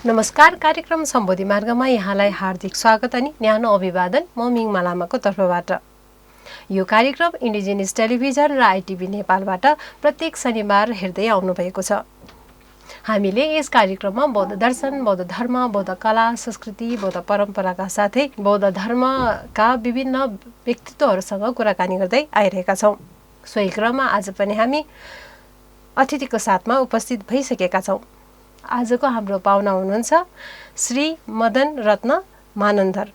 नमस्कार, कार्यक्रम सम्बोधि मार्गमा यहाँलाई हार्दिक स्वागत अनि न्यानो अभिवादन म मिङमा लामाको तर्फबाट। यो कार्यक्रम इन्डिजिनियस टेलिभिजन र आइटिभी नेपालबाट प्रत्येक शनिबार हेर्दै आउनु भएको छ। हामीले यस कार्यक्रममा बौद्ध दर्शन, बौद्ध धर्म, बौद्ध कला, संस्कृति, बौद्ध परम्पराका साथै बौद्ध धर्मका विभिन्न व्यक्तित्वहरूसँग कुराकानी गर्दै आइरहेका छौँ। सोही क्रममा आज पनि हामी अतिथिको साथमा उपस्थित भइसकेका छौँ। आजको हाम्रो पाहुना हुनुहुन्छ श्री मदन रत्न मानन्धर।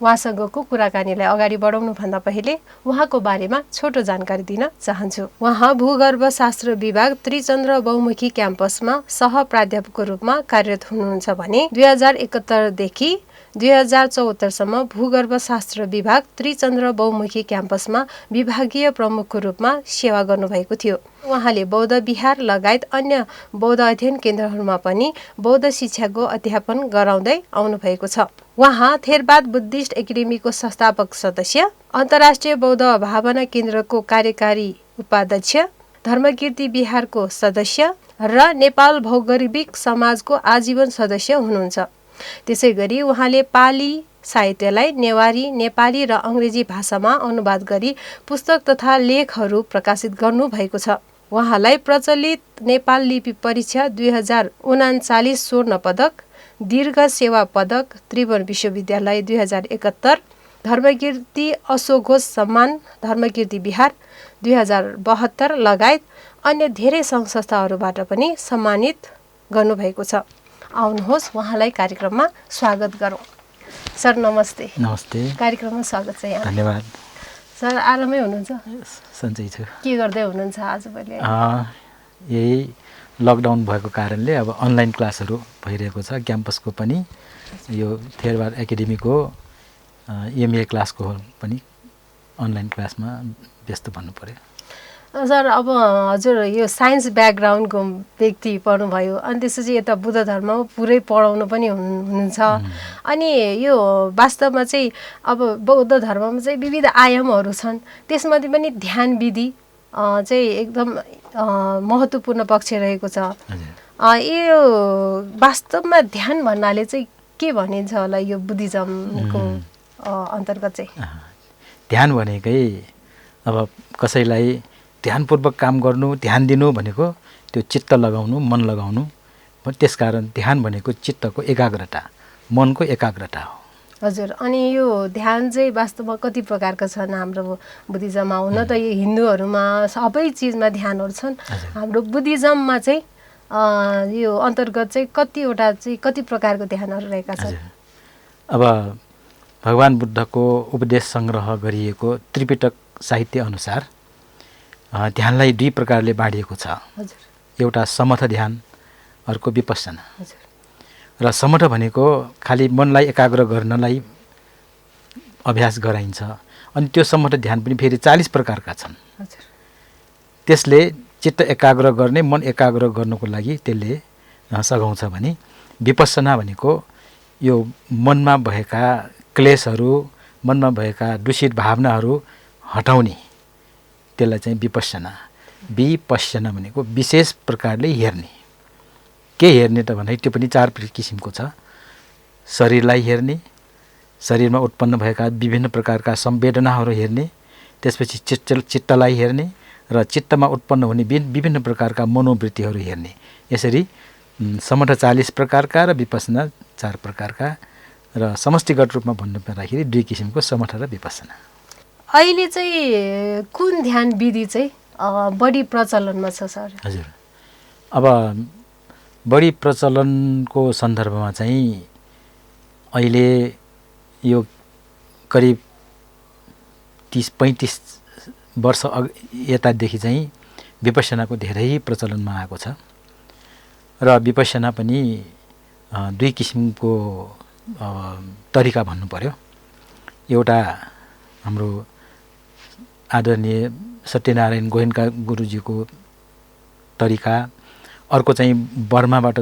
उहाँसँगको कुराकानीलाई अगाडि बढाउनुभन्दा पहिले उहाँको बारेमा छोटो जानकारी दिन चाहन्छु। उहाँ भूगर्भशास्त्र विभाग त्रिचन्द्र बहुमुखी क्याम्पसमा सह प्राध्यापकको रूपमा कार्यरत हुनुहुन्छ भने 2071 देखि 2074 सम्म भूगर्भशास्त्र विभाग त्रिचन्द्र बहुमुखी क्याम्पसमा विभागीय प्रमुखको रूपमा सेवा गर्नुभएको थियो। उहाँले बौद्ध विहार लगायत अन्य बौद्ध अध्ययन केन्द्रहरूमा पनि बौद्ध शिक्षाको अध्यापन गराउँदै आउनुभएको छ। उहाँ थेरवाद बुद्धिस्ट एकाडेमीको संस्थापक सदस्य, अन्तर्राष्ट्रिय बौद्ध भावना केन्द्रको कार्यकारी उपाध्यक्ष, धर्मकीर्ति विहारको सदस्य र नेपाल भौगर्भिक समाजको आजीवन सदस्य हुनुहुन्छ। त्यसै गरी उहाँले पाली साहित्यलाई नेवारी, नेपाली र अङ्ग्रेजी भाषामा अनुवाद गरी पुस्तक तथा लेखहरू प्रकाशित गर्नुभएको छ। उहाँलाई प्रचलित नेपाल लिपि परीक्षा 2039 स्वर्ण पदक, दीर्घ सेवा पदक त्रिभुवन विश्वविद्यालय 2071, धर्मकीर्ति अशोकघोष सम्मान धर्मकीर्ति विहार 2072 लगायत अन्य धेरै सङ्घ संस्थाहरूबाट पनि सम्मानित गर्नुभएको छ। आउनुहोस् उहाँलाई कार्यक्रममा स्वागत गरौँ। सर नमस्ते। नमस्ते। कार्यक्रममा स्वागत छ यहाँ। धन्यवाद। सर आरामै हुनुहुन्छ? सन्चै छु। के गर्दै हुनुहुन्छ आजभोलि? यही लकडाउन भएको कारणले अब अनलाइन क्लासहरू भइरहेको छ। क्याम्पसको पनि यो थेरवाद एकाडेमीको एमए क्लासको पनि अनलाइन क्लासमा व्यस्त भन्नु पर्यो। सर अब हजुर यो साइन्स ब्याकग्राउन्डको व्यक्ति पढ्नुभयो अनि त्यसपछि यता बुद्ध धर्ममा पुरै पढाउनु पनि हुनुहुन्छ। अनि यो वास्तवमा चाहिँ अब बौद्ध धर्ममा चाहिँ विविध आयामहरू छन्, त्यसमध्ये पनि ध्यान विधि चाहिँ एकदम महत्त्वपूर्ण पक्ष रहेको छ। यो वास्तवमा ध्यान भन्नाले चाहिँ के भनिन्छ होला यो बुद्धिज्मको अन्तर्गत चाहिँ? ध्यान भनेकै अब कसैलाई ध्यानपूर्वक काम गर्नु, ध्यान दिनु भनेको त्यो चित्त लगाउनु, मन लगाउनु। त्यसकारण ध्यान भनेको चित्तको एकाग्रता, मनको एकाग्रता हो। हजुर, अनि यो ध्यान चाहिँ वास्तवमा कति प्रकारका छन् हाम्रो बुद्धिज्ममा? हुन त यो हिन्दूहरूमा सबै चिजमा ध्यानहरू छन्, हाम्रो बुद्धिज्ममा चाहिँ यो अन्तर्गत चाहिँ कतिवटा चाहिँ कति प्रकारको ध्यानहरू रहेका छन्? अब भगवान् बुद्धको उपदेश सङ्ग्रह गरिएको त्रिपिटक साहित्य अनुसार ध्यानलाई दुई प्रकारले बाँडिएको छ। एउटा समथ ध्यान, अर्को विपස්සना। र समथ भनेको खालि मनलाई एकाग्र गर्नलाई अभ्यास गराइन्छ। अनि त्यो समथ ध्यान पनि फेरि 40 प्रकारका छन्। त्यसले चित्त एकाग्र गर्ने, मन एकाग्र गर्नको लागि त्यसले सघाउँछ भने विपස්සना भनेको यो मनमा भएका क्लेशहरू, मनमा भएका दूषित भावनाहरू हटाउने, त्यसलाई चाहिँ विपස්සना। विपස්සना भनेको विशेष प्रकारले हेर्ने। के हेर्ने त भने त्यो पनि 4 किसिमको छ। शरीरलाई हेर्ने, शरीरमा उत्पन्न भएका विभिन्न प्रकारका संवेदनाहरू हेर्ने, त्यसपछि चित्तलाई हेर्ने र चित्तमा उत्पन्न हुने विभिन्न प्रकारका मनोवृत्तिहरू हेर्ने। यसरी समठ 40 प्रकारका र विपස්සना 4 प्रकारका र समष्टिगत रूपमा भन्नु पर्दाखेरि 2 किसिमको समठ र विपස්සना। अहिले चाहिँ कुन ध्यान विधि चाहिँ बढी प्रचलनमा छ सर? हजुर, अब बढी प्रचलनको सन्दर्भमा चाहिँ अहिले यो करिब 30-35 वर्ष यतादेखि चाहिँ विपස්සनाको धेरै प्रचलनमा आएको छ। र विपස්සना पनि 2 किसिमको तरिका भन्नु पर्यो। एउटा हाम्रो आदरणीय सत्यनारायण गोयनका गुरुजीको तरिका, अर्को चाहिँ बर्माबाट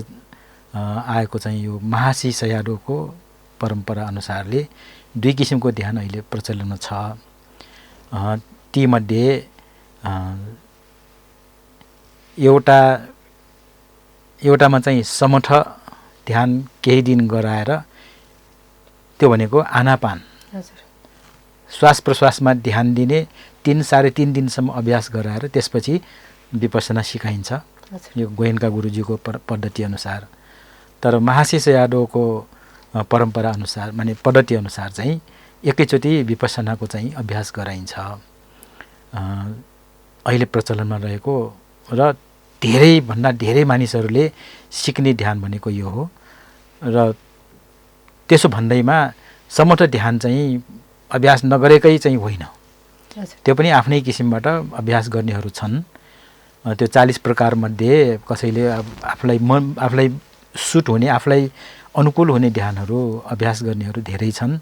आएको चाहिँ यो महासी सयाडोको परम्परा अनुसारले 2 किसिमको ध्यान अहिले प्रचलनमा छ। तीमध्ये एउटामा चाहिँ समठ ध्यान केही दिन गराएर त्यो भनेको आनापान हजुर श्वास प्रश्वासमा ध्यान दिने 3-3.5 दिनसम्म अभ्यास गराएर त्यसपछि विपश्यना सिकाइन्छ यो गोयनका गुरुजीको पद्धति अनुसार। तर महाशिष यादवको परम्परा अनुसार माने पद्धति अनुसार चाहिँ एकैचोटि विपश्यनाको चाहिँ अभ्यास गराइन्छ। अहिले प्रचलनमा रहेको र धेरैभन्दा धेरै मानिसहरूले सिक्ने ध्यान भनेको यो हो। र त्यसो भन्दैमा समर्थ ध्यान चाहिँ अभ्यास नगरेकै चाहिँ होइन, त्यो पनि आफ्नै किसिमबाट अभ्यास गर्नेहरू छन्। त्यो 40 प्रकारमध्ये कसैले आफूलाई सुट हुने आफूलाई अनुकूल हुने ध्यानहरू अभ्यास गर्नेहरू धेरै छन्।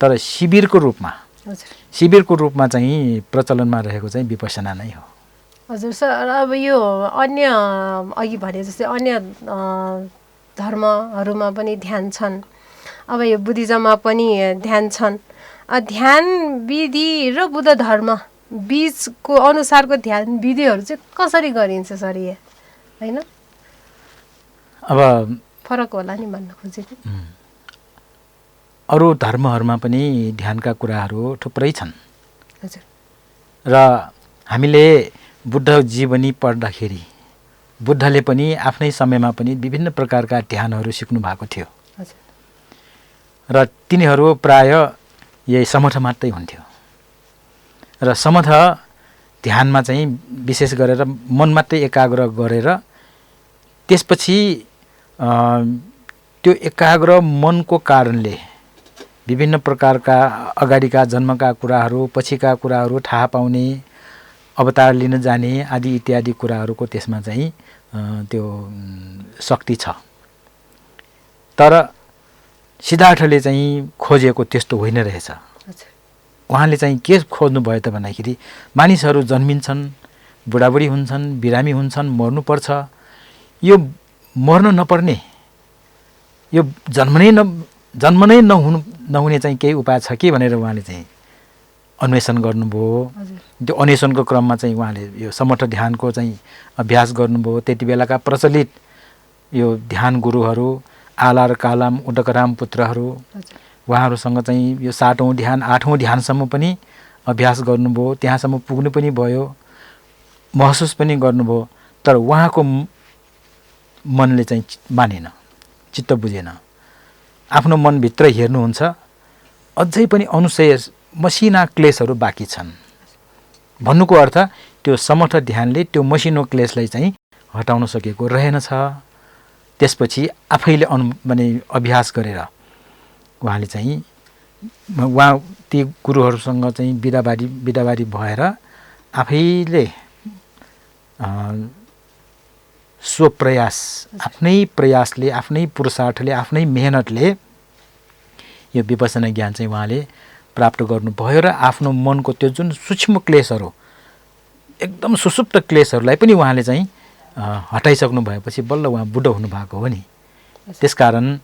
तर शिविरको रूपमा चाहिँ प्रचलनमा रहेको चाहिँ विपश्यना नै हो। हजुर सर, अब यो अन्य अघि भने जस्तै अन्य धर्महरूमा पनि ध्यान छन्, अब यो बुद्धिज्ममा पनि ध्यान छन्। ध्यान विधि र बुद्ध धर्म बीचको अनुसारको ध्यान विधिहरू चाहिँ कसरी गरिन्छ सर यो, होइन? अब फरक होला नि भन्न खोजेको। अरू धर्महरूमा पनि ध्यानका कुराहरू थुप्रै छन्। हजुर। र हामीले बुद्ध जीवनी पढ्दाखेरि बुद्धले पनि आफ्नै समयमा पनि विभिन्न प्रकारका ध्यानहरू सिक्नु भएको थियो। हजुर। र तिनीहरू प्राय यही समथ मात्रै हुन्थ्यो। र समथ ध्यानमा चाहिँ विशेष गरेर मन मात्रै एकाग्र गरेर त्यसपछि त्यो एकाग्र मनको कारणले विभिन्न प्रकारका अगाडिका जन्मका कुराहरू पछिका कुराहरू थाहा पाउने, अवतार लिन जाने आदि इत्यादि कुराहरूको त्यसमा चाहिँ त्यो शक्ति छ। तर सिद्धार्थले चाहिँ खोजेको त्यस्तो होइन रहेछ। उहाँले चाहिँ के खोज्नु भयो त भन्दाखेरि मानिसहरू जन्मिन्छन्, बुढाबुढी हुन्छन्, बिरामी हुन्छन्, मर्नुपर्छ, यो मर्न नपर्ने, यो जन्म नै नहुने चाहिँ केही उपाय छ कि भनेर उहाँले चाहिँ अन्वेषण गर्नुभयो। त्यो अन्वेषणको क्रममा चाहिँ उहाँले यो समर्थ ध्यानको चाहिँ अभ्यास गर्नुभयो। त्यति बेलाका प्रचलित यो ध्यान गुरुहरू आलार कालाम उडकराम पुत्रहरू, उहाँहरूसँग चाहिँ यो 7औं ध्यान 8औं ध्यानसम्म पनि अभ्यास गर्नुभयो। त्यहाँसम्म पुग्नु पनि भयो, महसुस पनि गर्नुभयो। तर उहाँको मनले चाहिँ मानेन, चित्त बुझेन। आफ्नो मनभित्र हेर्नुहुन्छ, अझै पनि अनुशय मसिना क्लेशहरू बाँकी छन्। भन्नुको अर्थ त्यो समर्थ ध्यानले त्यो मसिनो क्लेशलाई चाहिँ हटाउन सकेको रहेनछ। त्यसपछि आफैले अभ्यास गरेर उहाँले चाहिँ ती गुरुहरूसँग चाहिँ बिदाबारी भएर आफैले स्वप्रयास, आफ्नै प्रयासले, आफ्नै पुरुषार्थले, आफ्नै मेहनतले यो विपश्यना ज्ञान चाहिँ उहाँले प्राप्त गर्नुभयो। र आफ्नो मनको त्यो जुन सूक्ष्म क्लेशहरू, एकदम सुसुप्त क्लेशहरूलाई पनि उहाँले चाहिँ हटाइसक्नु भएपछि बल्ल उहाँ बुद्ध हुनुभएको हो नि। त्यसकारण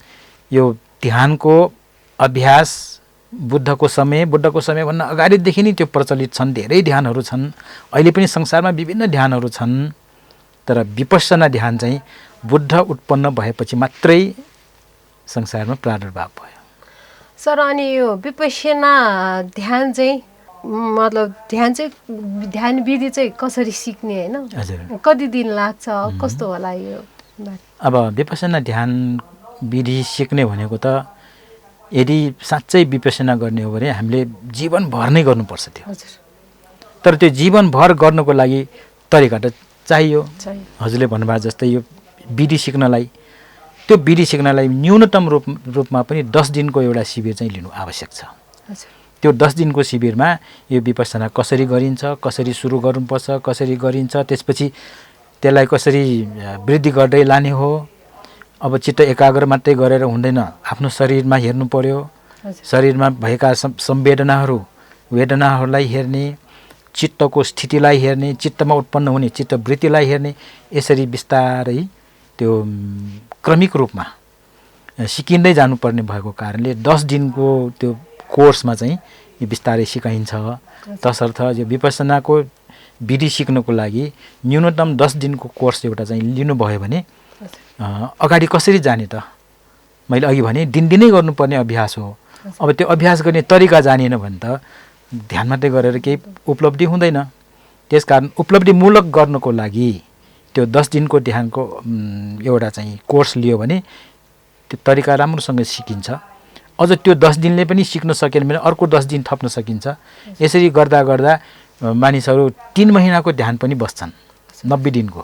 यो ध्यानको अभ्यास बुद्धको समयभन्दा अगाडिदेखि नै त्यो प्रचलित छन्। धेरै ध्यानहरू छन्, अहिले पनि संसारमा विभिन्न ध्यानहरू छन्। तर विपश्यना ध्यान चाहिँ बुद्ध उत्पन्न भएपछि मात्रै संसारमा प्रादुर्भाव भयो। सर, अनि यो विपश्यना ध्यान चाहिँ मतलब ध्यान विधि चाहिँ कसरी सिक्ने, होइन? हजुर। कति दिन लाग्छ, कस्तो होला यो? अब विपश्यना ध्यान विधि सिक्ने भनेको त यदि साँच्चै विपश्यना गर्ने हो भने हामीले जीवनभर नै गर्नुपर्छ त्यो। हजुर। तर त्यो जीवनभर गर्नको लागि तरिका त चाहियो। हजुरले भन्नुभयो जस्तै यो विधि सिक्नलाई न्यूनतम रूपमा पनि 10 दिनको एउटा शिविर चाहिँ लिनु आवश्यक छ। त्यो 10 दिनको शिविरमा यो विपश्यना कसरी गरिन्छ, कसरी सुरु गर्नुपर्छ, कसरी गरिन्छ, त्यसपछि त्यसलाई कसरी वृद्धि गर्दै लाने हो। अब चित्त एकाग्र मात्रै गरेर हुँदैन, आफ्नो शरीरमा हेर्नु पर्यो। शरीरमा भएका वेदनाहरूलाई हेर्ने, चित्तको स्थितिलाई हेर्ने, चित्तमा उत्पन्न हुने चित्तवृत्तिलाई हेर्ने, यसरी बिस्तारै त्यो क्रमिक रूपमा सिकिँदै जानुपर्ने भएको कारणले 10 दिनको त्यो कोर्समा चाहिँ यो बिस्तारै सिकाइन्छ। तसर्थ यो विपश्यनाको विधि सिक्नको लागि न्यूनतम 10 दिनको कोर्स एउटा चाहिँ लिनुभयो भने अगाडि कसरी जाने त मैले अघि भने दिनदिनै गर्नुपर्ने अभ्यास हो। अब त्यो अभ्यास गर्ने तरिका जानिएन भने त ध्यान मात्रै गरेर केही उपलब्धि हुँदैन। त्यसकारण उपलब्धिमूलक गर्नको लागि त्यो 10 दिनको ध्यानको एउटा चाहिँ कोर्स लियो भने त्यो तरिका राम्रोसँग सिकिन्छ। अझ त्यो 10 दिनले पनि सिक्न सकेन भने अर्को 10 दिन थप्न सकिन्छ। यसरी गर्दा गर्दा मानिसहरू 3 महिनाको ध्यान पनि बस्छन्, 90 दिनको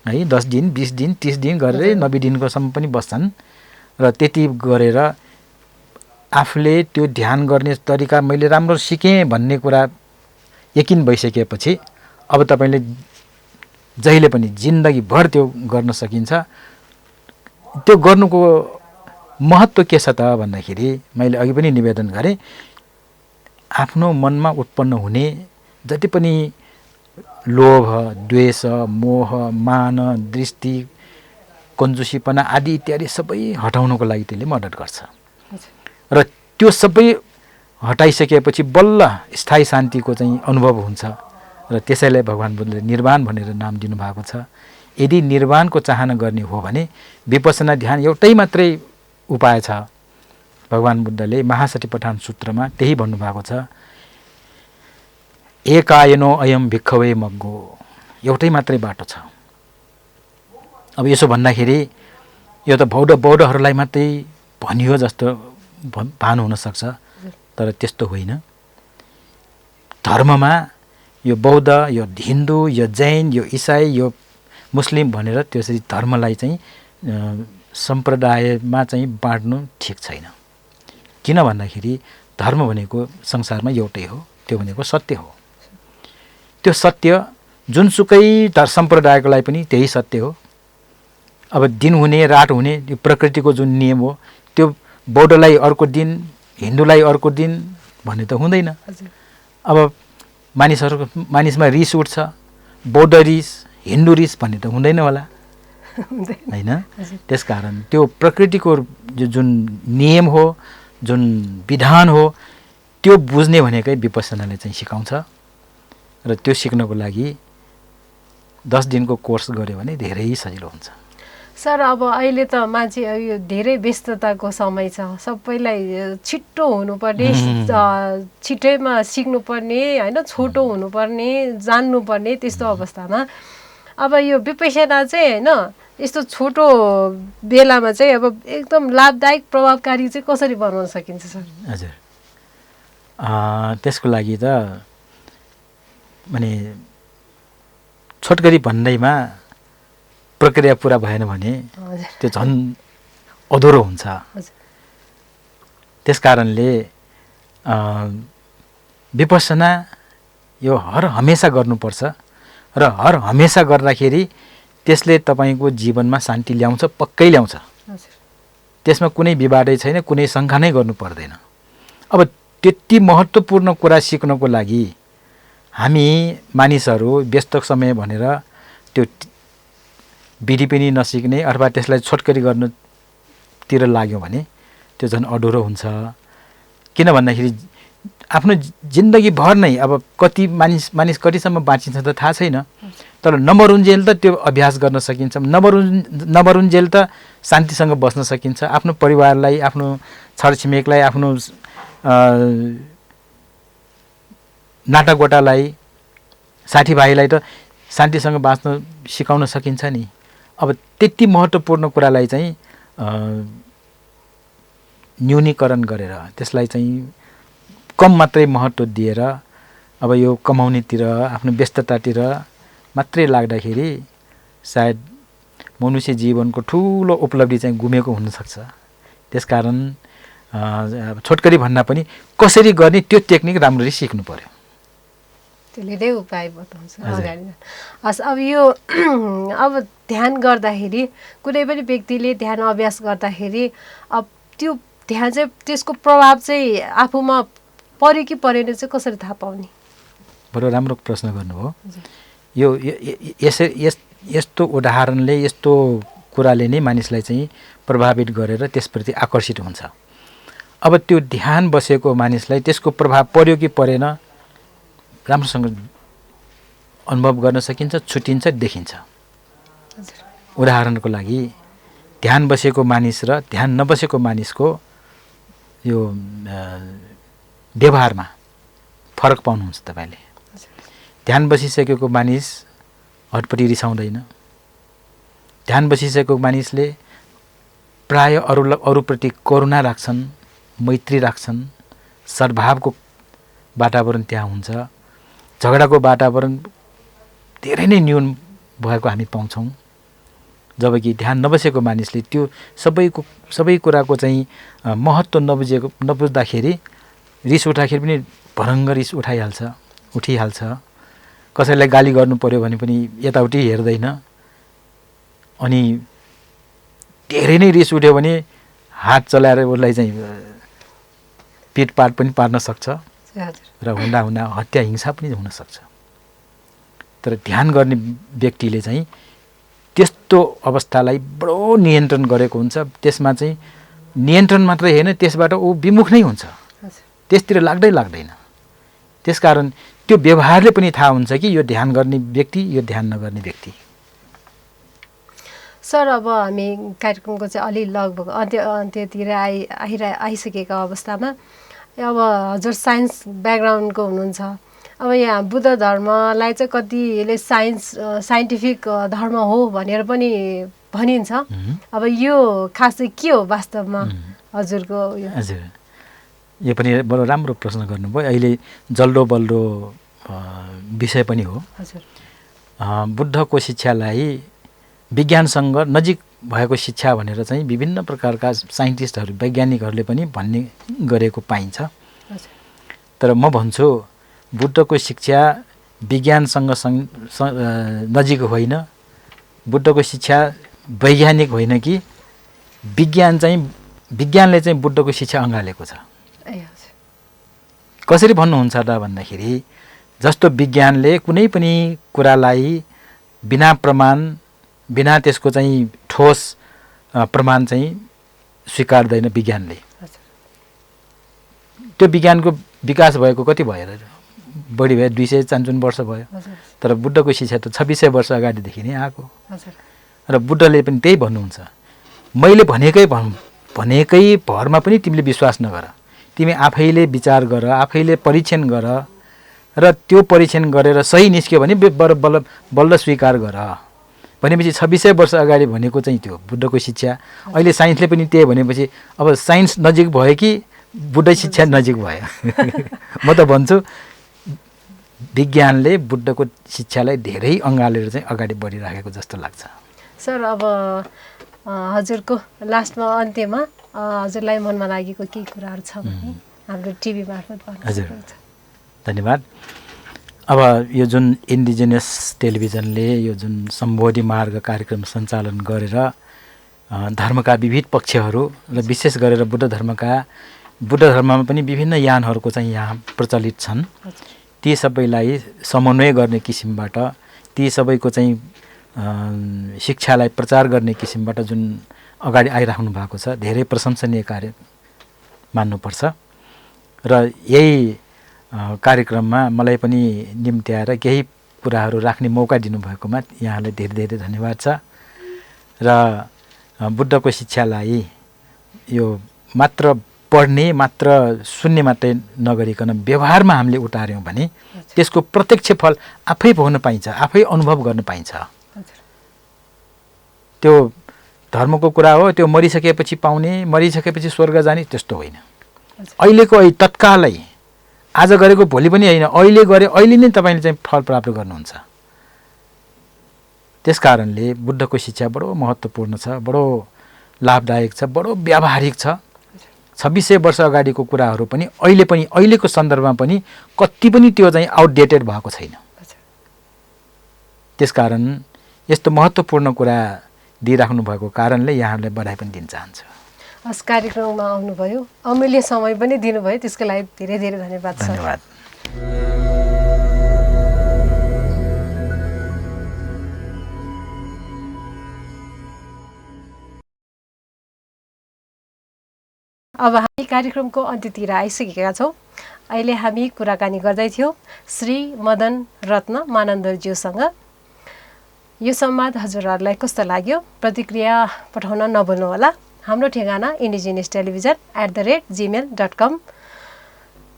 है, 10 दिन 20 दिन 30 दिन गरेर 90 दिनकोसम्म पनि बस्छन्। र त्यति गरेर आफूले त्यो ध्यान गर्ने तरिका मैले राम्रो सिकेँ भन्ने कुरा यकिन भइसकेपछि अब तपाईँले जहिले पनि जिन्दगीभर त्यो गर्न सकिन्छ। त्यो गर्नुको महत्त्व के छ त भन्दाखेरि मैले अघि पनि निवेदन गरेँ, आफ्नो मनमा उत्पन्न हुने जति पनि लोभ, द्वेष, मोह, मान, दृष्टि, कन्जुसीपना आदि इत्यादि सबै हटाउनको लागि त्यसले मद्दत गर्छ। र त्यो सबै हटाइसकेपछि बल्ल स्थायी शान्तिको चाहिँ अनुभव हुन्छ। र त्यसैलाई भगवान् बुद्धले निर्वाण भनेर नाम दिनुभएको छ। यदि निर्वाणको चाहना गर्ने हो भने विपश्यना ध्यान एउटै मात्रै उपाय छ। भगवान् बुद्धले महासतिपट्ठान सूत्रमा त्यही भन्नुभएको छ, एकायनो अयम भिक्खवे मग्गो, एउटै मात्रै बाटो छ। अब यसो भन्दाखेरि यो त बौद्धहरूलाई मात्रै भनियो जस्तो भान हुनसक्छ, तर त्यस्तो होइन। धर्ममा यो बौद्ध, यो हिन्दू, यो जैन, यो इसाई, यो मुस्लिम भनेर त्यसरी धर्मलाई चाहिँ सम्प्रदायमा चाहिँ बाँड्नु ठिक छैन। किन भन्दाखेरि धर्म भनेको संसारमा एउटै हो, त्यो भनेको सत्य हो। त्यो सत्य जुनसुकै सम्प्रदायको लागि पनि त्यही सत्य हो। अब दिन हुने रात हुने त्यो प्रकृतिको जुन नियम हो, त्यो बौद्धलाई अर्को दिन, हिन्दूलाई अर्को दिन भन्ने त हुँदैन। अब मानिसमा रिस उठ्छ, बौद्ध रिस, हिन्दू रिस भन्ने त हुँदैन होला होइन। त्यसकारण त्यो प्रकृतिको जुन नियम हो, जुन विधान हो, त्यो बुझ्ने भनेकै विपश्यनाले चाहिँ सिकाउँछ। र त्यो सिक्नको लागि 10 दिनको कोर्स गऱ्यो भने धेरै सजिलो हुन्छ। सर, अब अहिले त मान्छे यो धेरै व्यस्तताको समय छ, सबैलाई छिट्टो हुनुपर्ने, छिटैमा सिक्नुपर्ने होइन, छोटो हुनुपर्ने, जान्नुपर्ने, त्यस्तो अवस्थामा अब यो विपश्यना चाहिँ होइन यस्तो छोटो बेलामा चाहिँ अब एकदम लाभदायक प्रभावकारी चाहिँ कसरी बनाउन सकिन्छ सर? हजुर, त्यसको लागि त माने छोटकरी भन्दैमा प्रक्रिया पुरा भएन भने त्यो झन् अधुरो हुन्छ। त्यसकारणले विपश्यना यो हर हमेसा गर्नुपर्छ र हर हमेसा गर्दाखेरि त्यसले तपाईँको जीवनमा शान्ति ल्याउँछ, पक्कै ल्याउँछ। त्यसमा कुनै विवादै छैन, कुनै शङ्का नै गर्नु पर्दैन। अब त्यति महत्त्वपूर्ण कुरा सिक्नको लागि हामी मानिसहरू व्यस्त समय भनेर त्यो विधि पनि नसिक्ने अथवा त्यसलाई छोटकरी गर्नुतिर लाग्यो भने त्यो झन् अधुरो हुन्छ। किन भन्दाखेरि आफ्नो जिन्दगीभर नै अब कति मानिस कतिसम्म बाँचिन्छ त थाहा छैन, तर नमरुन्जेल त त्यो अभ्यास गर्न सकिन्छ। नमरुन्जेल त शान्तिसँग बस्न सकिन्छ। आफ्नो परिवारलाई, आफ्नो छरछिमेकलाई, आफ्नो नाटागोटालाई, साथीभाइलाई त शान्तिसँग बाँच्न सिकाउन सकिन्छ नि। अब त्यति महत्त्वपूर्ण कुरालाई चाहिँ न्यूनीकरण गरेर त्यसलाई चाहिँ कम मात्रै महत्त्व दिएर अब यो कमाउनेतिर, आफ्नो व्यस्ततातिर मात्रै लाग्दाखेरि सायद मनुष्य जीवनको ठुलो उपलब्धि चाहिँ गुमेको हुनसक्छ। त्यसकारण छोटकरी भन्दा पनि कसरी गर्ने त्यो टेक्निक राम्ररी सिक्नु पर्यो। त्यसले नै उपाय बताउँछ अगाडि। हस्, अब यो अब ध्यान गर्दाखेरि कुनै पनि व्यक्तिले ध्यान अभ्यास गर्दाखेरि अब त्यो ध्यान चाहिँ त्यसको प्रभाव चाहिँ आफूमा पर्यो कि परेन चाहिँ कसरी थाहा पाउने? बडो राम्रो प्रश्न गर्नुभयो। यो यस्तो उदाहरणले, यस्तो कुराले नै मानिसलाई चाहिँ प्रभावित गरेर त्यसप्रति आकर्षित हुन्छ। अब त्यो ध्यान बसेको मानिसलाई त्यसको प्रभाव पर्यो कि परेन राम्रोसँग अनुभव गर्न सकिन्छ, छुटिन्छ, देखिन्छ। उदाहरणको लागि ध्यान बसेको मानिस र ध्यान नबसेको मानिसको यो व्यवहारमा फरक पाउनुहुन्छ तपाईँले। ध्यान बसिसकेको मानिस हटपटी रिसाउँदैन। ध्यान बसिसकेको मानिसले प्राय अरूप्रति करुणा राख्छन्, मैत्री राख्छन्, सद्भावको वातावरण त्यहाँ हुन्छ। झगडाको वातावरण धेरै नै न्यून भएको हामी पाउँछौँ। जबकि ध्यान नबसेको मानिसले त्यो सबै कुराको चाहिँ महत्त्व नबुझ्दाखेरि रिस उठ्दाखेरि पनि भरङ्ग रिस उठिहाल्छ। कसैलाई गाली गर्नु पर्यो भने पनि यताउति हेर्दैन। अनि धेरै नै रिस उठ्यो भने हात चलाएर उसलाई चाहिँ पिटपाट पनि पार्न सक्छ र हुँदा हत्या हिंसा पनि हुन सक्छ। तर ध्यान गर्ने व्यक्तिले चाहिँ त्यस्तो अवस्थालाई बडो नियन्त्रण गरेको हुन्छ। त्यसमा चाहिँ नियन्त्रण मात्रै होइन, त्यसबाट ऊ विमुख नै हुन्छ, त्यसतिर लाग्दैन। त्यसकारण त्यो व्यवहारले पनि थाहा हुन्छ कि यो ध्यान गर्ने व्यक्ति, यो ध्यान नगर्ने व्यक्ति। सर, अब हामी कार्यक्रमको चाहिँ अलि लगभग अन्त्यतिर आइसकेको अवस्थामा अब हजुर साइन्स ब्याकग्राउन्डको हुनुहुन्छ। अब यहाँ बुद्ध धर्मलाई चाहिँ कतिले साइन्टिफिक धर्म हो भनेर पनि भनिन्छ। अब यो खास चाहिँ के हो वास्तवमा हजुरको? हजुर, यो पनि बडो राम्रो प्रश्न गर्नुभयो। अहिले जल्दो बल्दो विषय पनि हो। बुद्धको शिक्षालाई विज्ञानसँग नजिक भएको शिक्षा भनेर चाहिँ विभिन्न प्रकारका साइन्टिस्टहरू, वैज्ञानिकहरूले पनि भन्ने गरेको पाइन्छ। तर म भन्छु बुद्धको शिक्षा विज्ञानसँग नजिक होइन। बुद्धको शिक्षा वैज्ञानिक होइन कि विज्ञानले चाहिँ बुद्धको शिक्षा अँगालेको छ। कसरी भन्नुहुन्छ त भन्दाखेरि, जस्तो विज्ञानले कुनै पनि कुरालाई बिना प्रमाण, बिना त्यसको चाहिँ ठोस प्रमाण चाहिँ स्वीकार्दैन विज्ञानले। त्यो विज्ञानको विकास भएको कति भयो र? बढी भयो, 200-400 वर्ष भयो। तर बुद्धको शिक्षा त 2600 वर्ष अगाडिदेखि नै आएको। र बुद्धले पनि त्यही भन्नुहुन्छ, मैले भनेकै भरमा पनि तिमीले विश्वास नगर, तिमी आफैले विचार गर, आफैले परीक्षण गर, र त्यो परीक्षण गरेर सही निस्क्यो भने बल्ल स्वीकार गर भनेपछि 2600 वर्ष अगाडि भनेको चाहिँ त्यो बुद्धको शिक्षा। अहिले साइन्सले पनि त्यही भनेपछि अब साइन्स नजिक भयो कि बुद्ध शिक्षा नजिक भयो? म त भन्छु विज्ञानले बुद्धको शिक्षालाई धेरै अँगालेर चाहिँ अगाडि बढिराखेको जस्तो लाग्छ। सर, अब हजुरको लास्टमा अन्त्यमा हजुरलाई मनमा लागेको केही कुराहरू छ भने हाम्रो टिभी मार्फत भन्नु। हजुर, धन्यवाद। अब यो जुन इन्डिजिनियस टेलिभिजनले यो जुन सम्बोधि मार्ग कार्यक्रम सञ्चालन गरेर धर्मका विविध पक्षहरू र विशेष गरेर बुद्ध धर्ममा पनि विभिन्न यानहरूको चाहिँ यहाँ प्रचलित छन्, ती सबैलाई समन्वय गर्ने किसिमबाट, ती सबैको चाहिँ शिक्षालाई प्रचार गर्ने किसिमबाट जुन अगाडि आइराख्नु भएको छ, धेरै प्रशंसनीय कार्य मान्नुपर्छ। र यही कार्यक्रममा मलाई पनि निम्त्याएर केही कुराहरू राख्ने मौका दिनुभएकोमा यहाँलाई धेरै धेरै धन्यवाद छ। र बुद्धको शिक्षालाई यो मात्र पढ्ने, मात्र सुन्ने मात्रै नगरिकन व्यवहारमा हामीले उतार्यौँ भने त्यसको प्रत्यक्ष फल आफै भोग्न पाइन्छ, आफै अनुभव गर्न पाइन्छ। त्यो धर्मको कुरा हो, त्यो मरिसकेपछि पाउने, मरिसकेपछि स्वर्ग जाने, त्यस्तो होइन। अहिलेको तत्कालै आज गरेको भोलि पनि होइन, अहिले गरे अहिले नै तपाईँले चाहिँ फल प्राप्त गर्नुहुन्छ। त्यस कारणले बुद्धको शिक्षा बडो महत्त्वपूर्ण छ, बडो लाभदायक छ, बडो व्यावहारिक छ। 2600 वर्ष अगाडिको कुराहरू पनि अहिलेको सन्दर्भमा पनि कति पनि त्यो चाहिँ आउटडेटेड भएको छैन। त्यसकारण यस्तो महत्त्वपूर्ण कुरा दिइराख्नु भएको कारणले यहाँहरूलाई बधाई पनि दिन चाहन्छु। हस्, कार्यक्रममा आउनुभयो, अमूल्य समय पनि दिनुभयो, त्यसको लागि धेरै धेरै धन्यवाद। धन्यवाद। अब हामी कार्यक्रमको अन्त्यतिर आइसकेका छौँ। अहिले हामी कुराकानी गर्दैथ्यौँ श्री मदन रत्न मानन्दज्यूसँग। यो संवाद हजुरहरूलाई कस्तो लाग्यो प्रतिक्रिया पठाउन नभुल्नुहोला। हाम्रो ठेगाना indigenoustellivision@gmail.com।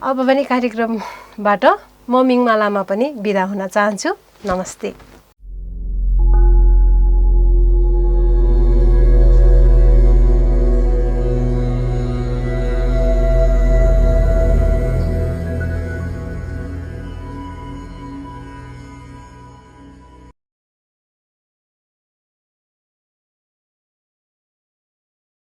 अब पनि कार्यक्रमबाट म मिङमा लामा पनि बिदा हुन चाहन्छु। नमस्ते।